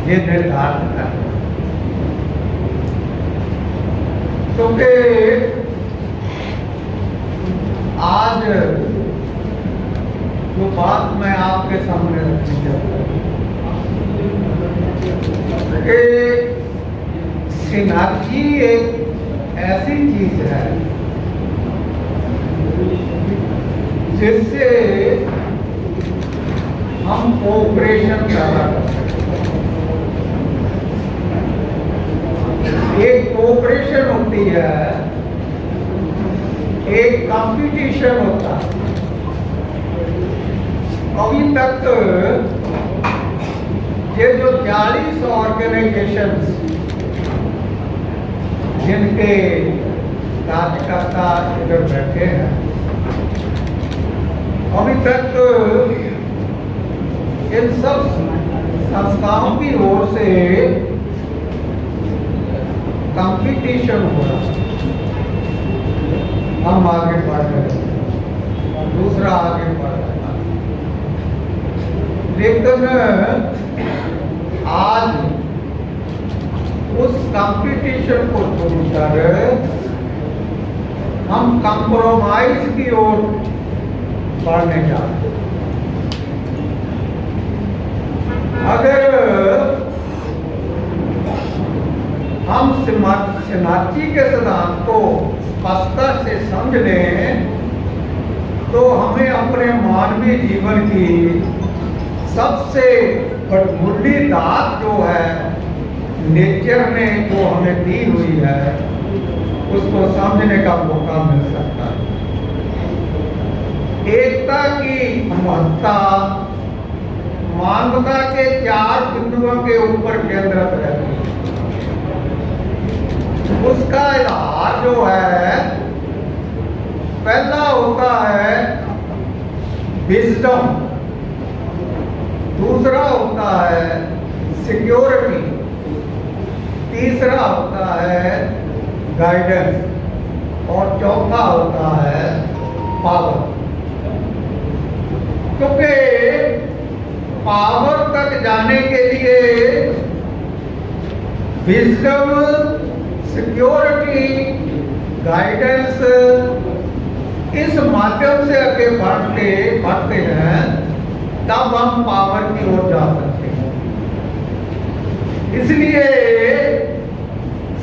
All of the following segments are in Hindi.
ये निर्धारित करना। क्योंकि आज जो बात मैं आपके सामने रखनी चाहता हूँ कि सिनर्जी एक ऐसी चीज है जिससे हम कोऑपरेशन पैदा कर सकते हैं। एक कोऑपरेशन होती है, एक कंपटीशन होता है। अभी तक ये जो 40 ऑर्गेनाइजेशंस जिनके कार्यकर्ता इधर बैठे हैं, अभी तक इन सब संस्थाओं की ओर से कंपटीशन हो रहा है। हम आगे बढ़ रहे हैं, दूसरा आगे बढ़ रहा है, लेकिन आज उस कंपटीशन को छोड़कर हम कंप्रोमाइज की ओर बढ़ने जा रहे हैं। अगर हम सिनर्जी के सिद्धांत को स्पष्टता से समझ लें तो हमें अपने मानवीय जीवन की सबसे बहुमूल्य दात जो है नेचर ने जो हमें दी हुई है उसको समझने का मौका मिल सकता है। एकता की महत्ता मानवता के 4 बिंदुओं के ऊपर केंद्रित रहती है। उसका आधार जो है, पहला होता है विजडम, दूसरा होता है सिक्योरिटी, तीसरा होता है गाइडेंस और चौथा होता है पावर। क्योंकि पावर तक जाने के लिए विजडम, सिक्योरिटी, गाइडेंस इस माध्यम से आगे बढ़ते हैं, तब हम पावर की ओर जा सकते हैं। इसलिए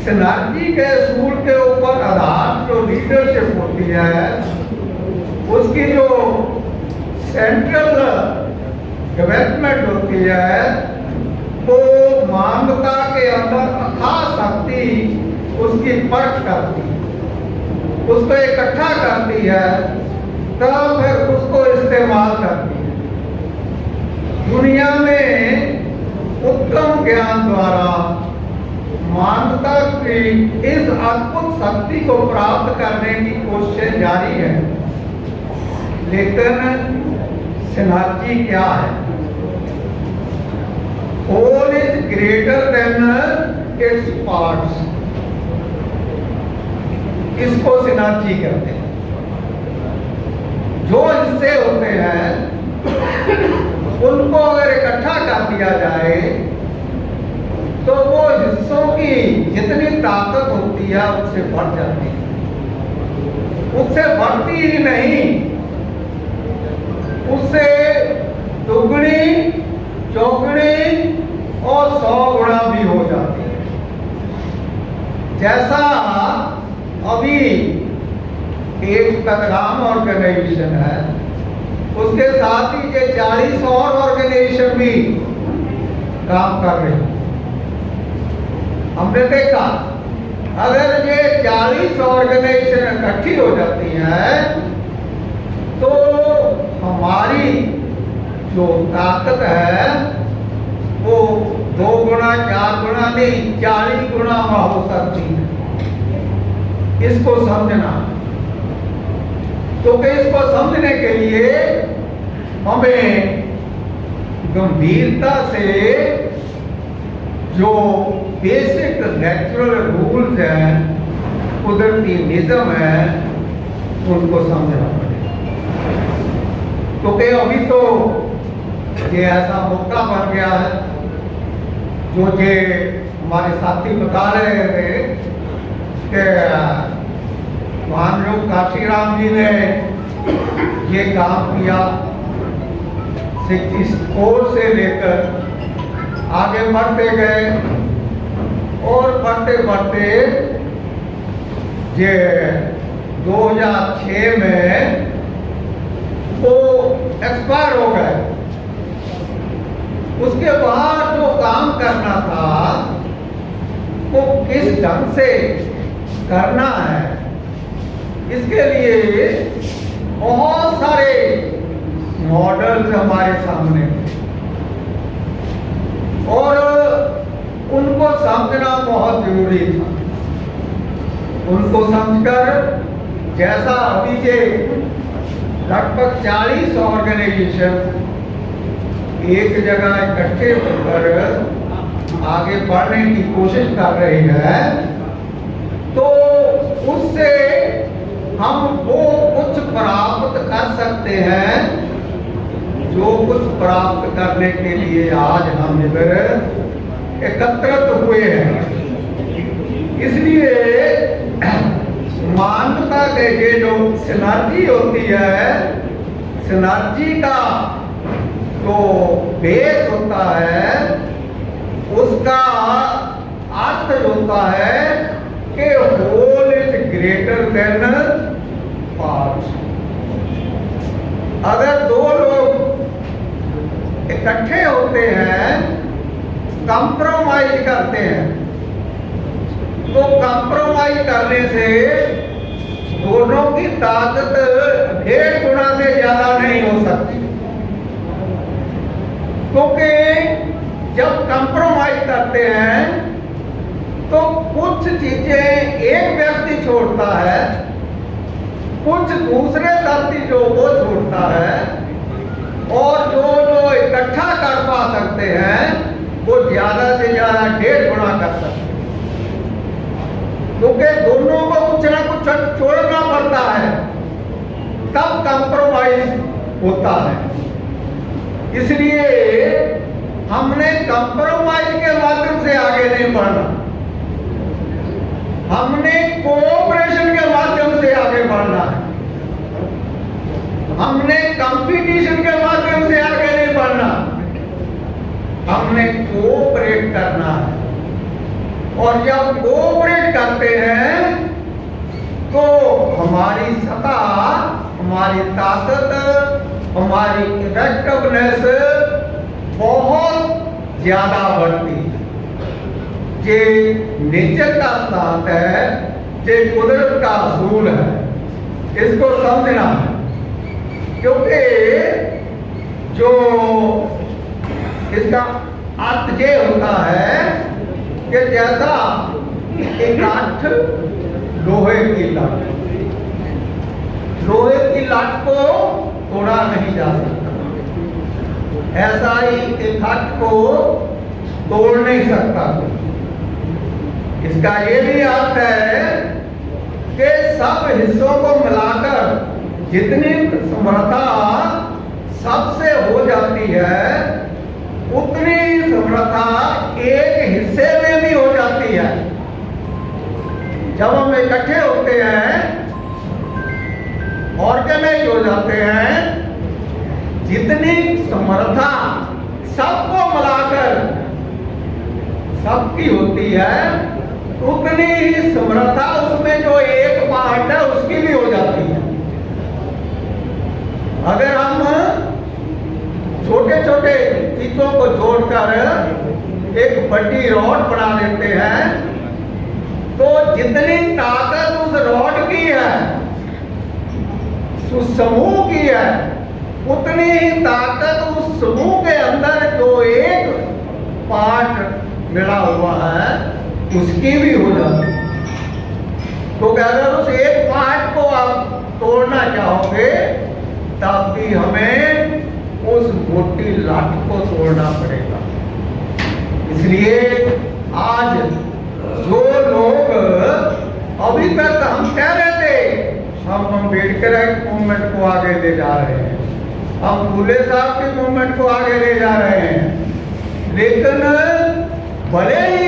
सिनर्जी के असूल के ऊपर आधार जो लीडरशिप होती है, उसकी जो सेंट्रल डेवलपमेंट होती है, वो मानवता के अंदर अथाह शक्ति उसकी परख करती है, उसको इकट्ठा करती है, तब फिर उसको इस्तेमाल करती है। दुनिया में उत्तम ज्ञान द्वारा मानवता की इस अद्भुत शक्ति को प्राप्त करने की कोशिश जारी है। लेकिन सिनर्जी क्या है? Whole is greater than its parts. इसको सिनर्जी कहते हैं। जो हिस्से होते हैं उनको अगर इकट्ठा कर दिया जाए तो वो हिस्सों की जितनी ताकत होती है उससे बढ़ जाती है, उससे बढ़ती ही नहीं, उससे दुगनी, चौगुनी और 100 गुना भी हो जाती है। जैसा अभी एक तकराम ऑर्गेनाइजेशन है, उसके साथ ही ये 40 और ऑर्गेनाइजेशन भी काम कर रहे हैं। हमने देखा अगर ये 40 ऑर्गेनाइजेशन इकट्ठी हो जाती है तो हमारी जो ताकत है वो 2 गुना, 4 गुना नहीं, 40 गुना हो सकती है। इसको समझना, तो इसको समझने के लिए हमें गंभीरता से जो बेसिक नेचुरल रूल्स हैं, कुदरती निज़म है, उनको समझना पड़ेगा। क्योंकि अभी तो ये ऐसा मौका बन गया है जो ये हमारे साथी बता रहे थे कि महानयोग काशीराम जी ने ये काम किया, 64 से लेकर आगे बढ़ते गए और बढ़ते बढ़ते ये 2006 में वो एक्सपायर हो गए। उसके बाद जो काम करना था वो किस ढंग से करना है, इसके लिए बहुत सारे मॉडल्स हमारे सामने थे और उनको समझना बहुत जरूरी था। उनको समझकर जैसा अभी के लगभग 40 ऑर्गेनाइजेशन एक जगह इकट्ठे होकर आगे बढ़ने की कोशिश कर रही है, तो उससे हम वो कुछ प्राप्त कर सकते हैं जो कुछ प्राप्त करने के लिए आज हम इधर एकत्रित हुए हैं। इसलिए मानवता के ये जो सिनर्जी होती है, सिनर्जी का जो बेस होता है, उसका अर्थ होता है कि whole is greater than parts. अगर दो लोग इकट्ठे होते हैं, कंप्रोमाइज करते हैं, तो कंप्रोमाइज करने से दोनों की ताकत 1.5 गुना से ज्यादा नहीं हो सकती, क्योंकि जब कंप्रोमाइज करते हैं तो कुछ चीजें एक व्यक्ति छोड़ता है, कुछ दूसरे साथी जो वो छोड़ता है, और जो जो इकट्ठा कर पा सकते हैं वो ज्यादा से ज्यादा 1.5 गुना कर सकते हैं, क्योंकि दोनों को कुछ ना कुछ छोड़ना पड़ता है, तब कंप्रोमाइज होता है। इसलिए हमने कंप्रोमाइज के माध्यम से आगे नहीं बढ़ना, हमने कोऑपरेशन के माध्यम से आगे बढ़ना है, हमने कंपटीशन के माध्यम से आगे नहीं बढ़ना, हमने कोऑपरेट करना है। और जब कोऑपरेट करते हैं तो हमारी सत्ता, हमारी ताकत, हमारी इफेक्टिवनेस बहुत ज्यादा बढ़ती है। ये नेचर का साथ है, ये कुदरत का असूल है, इसको समझना है। क्योंकि जो इसका अर्थ ये होता है कि जैसा एक लाठ लोहे की लाठ, लोहे की लाठ को तोड़ा नहीं जा सकता, ऐसा ही एक हाथ को तोड़ नहीं सकता। इसका ये भी अर्थ है कि सब हिस्सों को मिलाकर जितनी समर्था सबसे हो जाती है, उतनी समर्था एक हिस्से में भी हो जाती है। जब हम इकट्ठे होते हैं, ऑर्गेनाइज हो जाते हैं, जितनी समर्था सबको मिलाकर सबकी होती है, उतनी ही समर्था उसमें जो एक पार्ट है उसकी भी हो जाती है। अगर हम छोटे छोटे चीजों को जोड़कर एक बड़ी रॉड बना लेते हैं, तो जितनी ताकत उस रॉड की है, उस समूह की है, उतनी ही ताकत उस समूह के अंदर जो एक पार्ट मिला हुआ है उसकी भी हो जाती है। तो अगर उस एक पार्ट को आप तोड़ना चाहोगे, तब भी हमें उस मोटी लाठ को तोड़ना पड़ेगा। इसलिए आज जो लोग अभी तक हम कह रहे थे, हम अम्बेडकर मूवमेंट को आगे ले जा रहे हैं, हम फुले साहब के मूवमेंट को आगे ले जा रहे हैं, लेकिन भले ही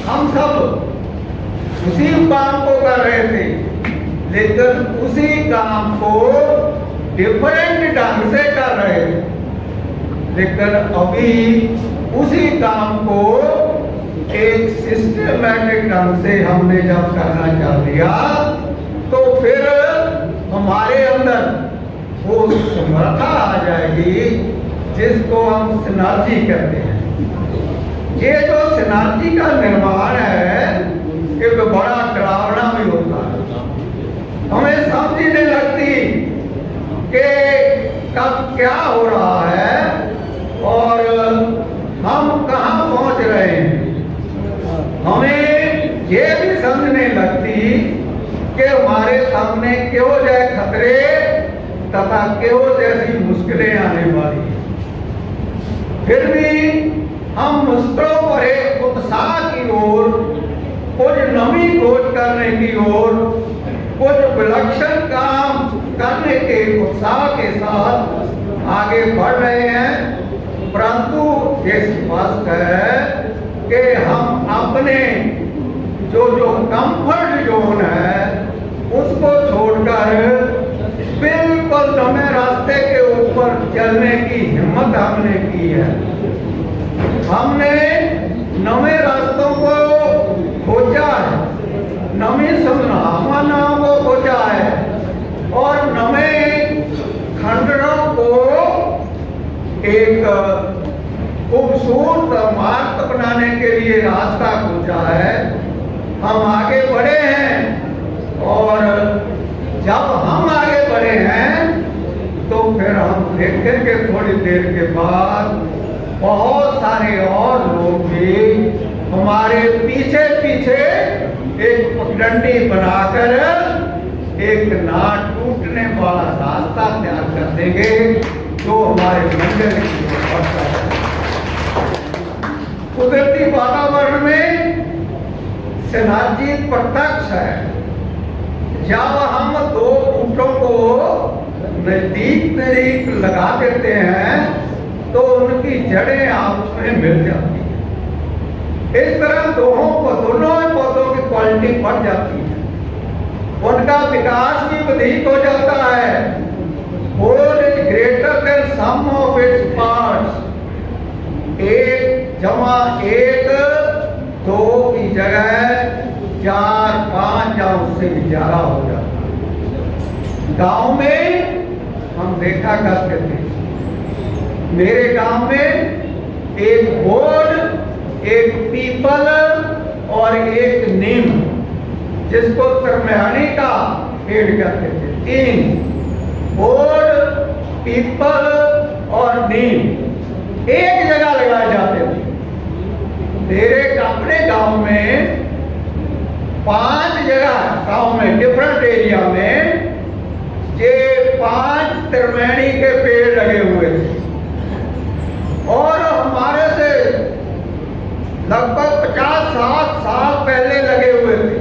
हम सब उसी काम को कर रहे थे, लेकिन उसी काम को डिफरेंट ढंग से कर रहे थे। लेकिन अभी उसी काम को एक सिस्टमैटिक ढंग से हमने जब करना चाह लिया, तो फिर हमारे अंदर वो समर्था आ जाएगी जिसको हम सिनर्जी कहते हैं। ये जो सिनर्जी का निर्माण है, एक बड़ा डरावना भी होता है। हमें समझ ही नहीं लगती कि कब क्या हो रहा है और हम कहाँ पहुंच रहे हैं। हमें ये भी समझ नहीं लगती कि हमारे सामने क्यों जाए खतरे तथा क्यों जैसी मुश्किलें आने वाली हैं। फिर भी हम मुश्किलों पर एक उत्साह की ओर, कुछ नवी खोज करने की ओर, कुछ विलक्षण काम करने के उत्साह के साथ आगे बढ़ रहे हैं। परंतु ये स्पष्ट है कि हम अपने जो कंफर्ट जोन है उसको छोड़कर बिल्कुल नए रास्ते के ऊपर चलने की हिम्मत हमने की है। हमने नए रास्तों को खोजा है, नवी संभावनाओं को खोजा है और नए खंडरों को एक खूबसूरत मार्ग बनाने के लिए रास्ता खोजा है। हम आगे बढ़े हैं और जब हम आगे बढ़े हैं तो फिर हम देखेंगे थोड़ी देर के बाद बहुत सारे और लोग भी हमारे पीछे पीछे एक पगडंडी बनाकर एक ना टूटने वाला रास्ता तैयार कर देंगे जो हमारे मंजिल की ओर बढ़ता है। कुदरती वातावरण में सिनर्जी प्रत्यक्ष है। जब हम दो बूटों को नजदीक लगा देते हैं तो उनकी जड़ें आपस में मिल जाती हैं। इस तरह दोनों पौधों की क्वालिटी बढ़ जाती है, उनका विकास भी अधिक हो जाता है। Whole is greater than sum of its parts. एक जमा एक दो की जगह 4, 5 या उससे भी ज्यादा हो जाता है। गांव में हम देखा करते थे, मेरे गांव में एक बोर्ड, एक पीपल और एक नीम, जिसको त्रिमयानी का पेड़ कहते थे, 3 बोर्ड, पीपल और नीम एक जगह लगाए जाते थे। मेरे अपने गांव में 5 जगह गांव में डिफरेंट एरिया में ये 5 त्रिमयानी के पेड़ लगे हुए थे और हमारे से लगभग 50-60 साल पहले लगे हुए थे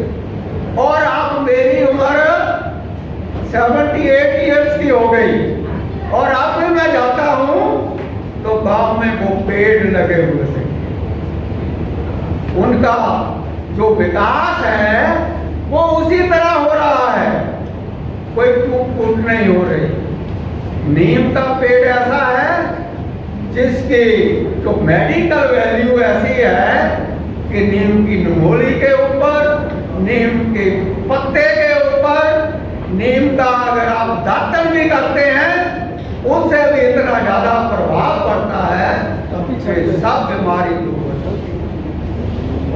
और अब मेरी उम्र 78 इयर्स की हो गई और अब भी मैं जाता हूं तो गांव में वो पेड़ लगे हुए थे। उनका जो विकास है वो उसी तरह हो रहा है, कोई टूट नहीं हो रही। नीम का पेड़ ऐसा है जिसकी जो मेडिकल वैल्यू ऐसी है कि नीम की नमोली के ऊपर, नीम के पत्ते के ऊपर, नीम का अगर आप दातन भी करते हैं उससे भी इतना ज्यादा प्रभाव पड़ता है कि सब बीमारी दूर हो जाती है।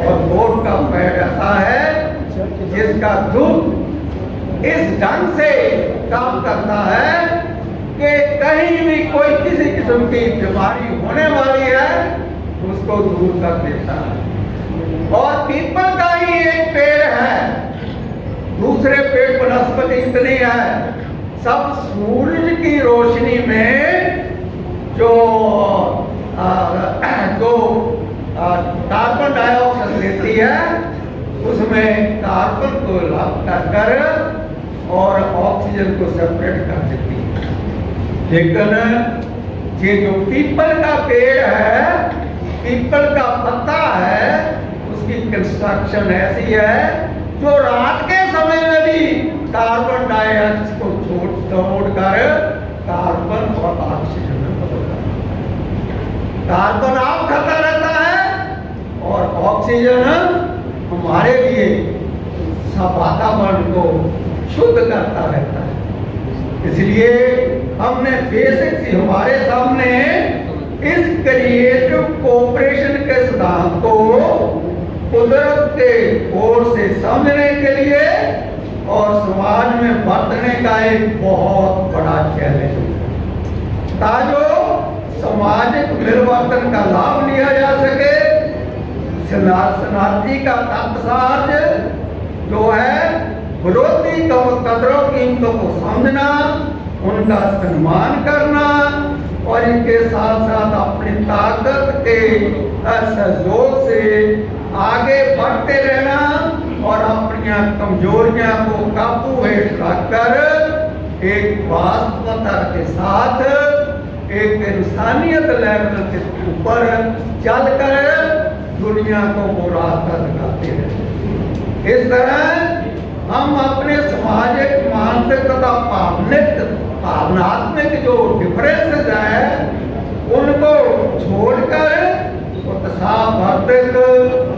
और बोट का पेड़ ऐसा है जिसका दूध इस ढंग से काम करता है कि कहीं भी कोई किसी किस्म की बीमारी होने वाली है उसको दूर कर देता है। और पीपल का ही एक पेड़ है, दूसरे पेड़ वनस्पति इतनी है, सब सूरज की रोशनी में जो कार्बन डाइऑक्साइड लेती है उसमें कार्बन को लाभ कर और ऑक्सीजन को सेपरेट कर देती है। लेकिन ये जो पीपल का पेड़ है पीपल का पत्ता है, उसकी कंस्ट्रक्शन ऐसी है जो रात के समय में भी कार्बन डाइऑक्साइड को छोड़कर कार्बन और ऑक्सीजन में बदलता है। कार्बन आप खाता रहता है और ऑक्सीजन हमारे लिए सब वातावरण को शुद्ध करता रहता है। इसलिए हमने बेसिक से हमारे सामने इस क्रिएटिव कोऑपरेशन के सिद्धांत को कुदरत के ओर से समझने के लिए और समाज में बरतने का एक बहुत बड़ा चैलेंज है, ताकि सामाजिक परिवर्तन का लाभ लिया जा सके। शरणार्थी का तात्पर्य जो है विरोधी कदरों कीमतों को समझना, उनका सम्मान करना और इनके साथ साथ अपनी ताकत के सहयोग से आगे बढ़ते रहना और अपनी कमजोरियां को काबू हेठ रखकर एक वास्तवता के साथ एक इंसानियत लेवल के ऊपर चलकर दुनिया को वो रास्ता दिखाते हैं। इस तरह हम अपने सामाजिक, मानसिक तथा भावनात्मक जो डिफरेंसेस है उनको छोड़कर उत्साहवर्धक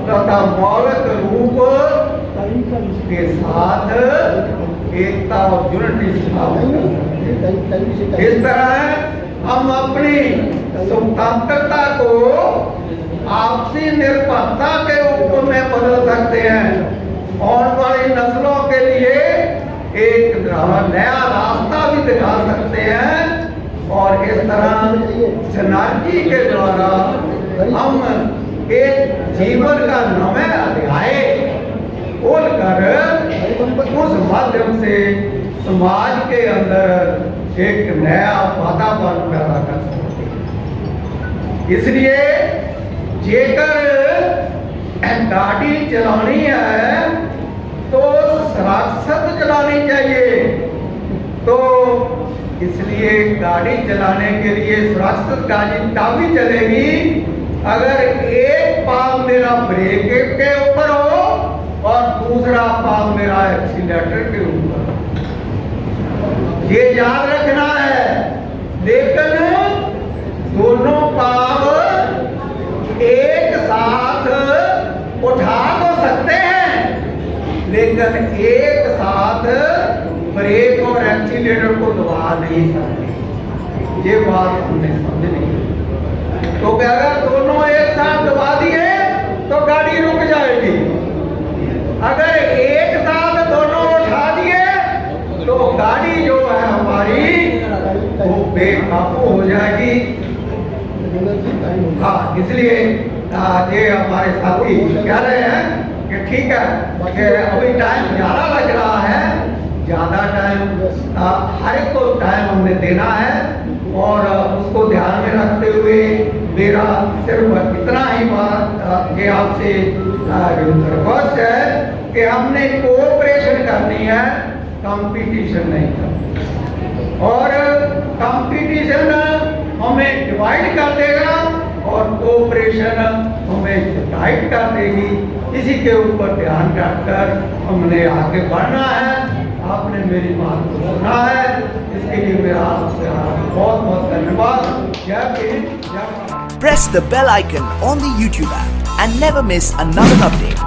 तथा मौलिक रूप के साथ एकता और यूनिटी स्थापित करते हैं। इस तरह हम अपनी स्वतंत्रता को आपसी निर्भरता के रूप में बदल सकते हैं। आने वाली नस्लों के लिए एक नया रास्ता भी दिखा सकते हैं और इस तरह सिनर्जी के द्वारा हम एक जीवन का नया अध्याय खोलकर उस माध्यम से समाज के अंदर एक नया वातावरण पैदा कर सकते हैं। इसलिए जेकर गाड़ी चलानी है तो सुरक्षित चलानी चाहिए। तो इसलिए गाड़ी चलाने के लिए सुरक्षित गाड़ी तभी चलेगी अगर एक पाव मेरा ब्रेक के ऊपर हो और दूसरा पाव मेरा एक्सीलेटर के ऊपर हो। ये याद रखना है। लेकिन दोनों पाव एक साथ उठा तो सकते हैं, लेकिन एक साथ ब्रेक और एक्सीलेटर को दबा नहीं सकते। ये बात हमने समझनी। तो अगर दोनों एक साथ दबा दिए तो गाड़ी रुक जाएगी। अगर एक साथ दोनों उठा दिए तो गाड़ी जो है हमारी वो बेकाबू हो जाएगी। हाँ, इसलिए ये हमारे साथी कह रहे हैं कि ठीक है कि अभी टाइम ज्यादा लग रहा है, ज्यादा टाइम हर एक को टाइम हमने देना है और उसको ध्यान में रखते हुए मेरा सिर्फ इतना ही बात ये आपसे रिक्वेस्ट है कि हमने कोऑपरेशन करनी है, कंपटीशन नहीं करनी। और कंपटीशन हमें डिवाइड कर देगा और कोऑपरेशन हमें यूनाइट कर देगी। इसी के ऊपर ध्यान रखकर हमने आगे बढ़ना है। आपने मेरी बात को सुना है, इसके लिए मेरा आपसे बहुत बहुत धन्यवाद। जय हिंद, जय Bharat. Press the bell icon on the YouTube app and never miss another update.